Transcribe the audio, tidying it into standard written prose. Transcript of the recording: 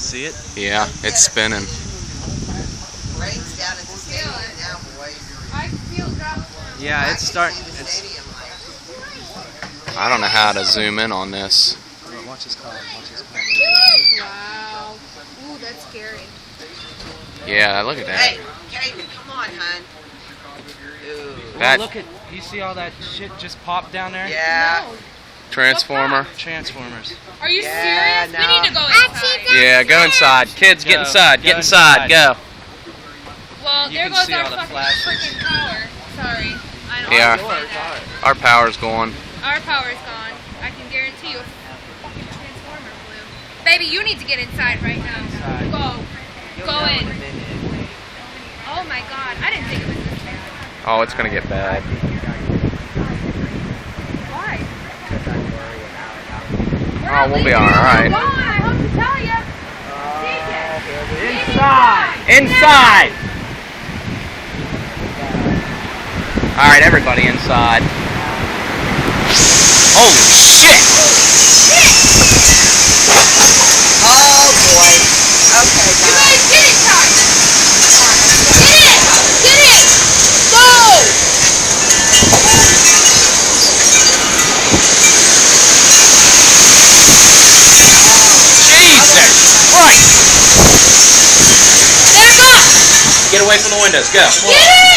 see it? Yeah, it's spinning. Rain's down at the stadium now, boys. I feel drops. Yeah, it's starting. I don't know how to zoom in on this. Watch this car. Watch this car. Wow. Ooh, that's scary. Yeah, look at that. Hey, Caden, come on, hon. Ooh. That Look at, you see all that shit just popped down there? Yeah. No. transformer. Transformers. Are you Yeah, serious? no. We need to go inside. Yeah, go inside. Kids, get Go. inside. Go Get inside. Go. Well, You there can goes see our all the fucking flashes. freaking power. Sorry. I don't Yeah. understand that. Our power's going. Our power's gone. I can guarantee you. Fucking transformer blew. Baby, you need to get inside right now. Inside. Go. Go in. Oh my god. I didn't think it was this bad. Oh, it's gonna get bad. Why? Oh, we'll be alright. Go on, I hope to tell you. Inside! Inside! Alright, everybody inside. Holy shit! Oh, boy. Okay, You guys. guys get inside. Get in. Get in. Go. Jesus Christ! Back up. Get away from the windows. Go. Get in.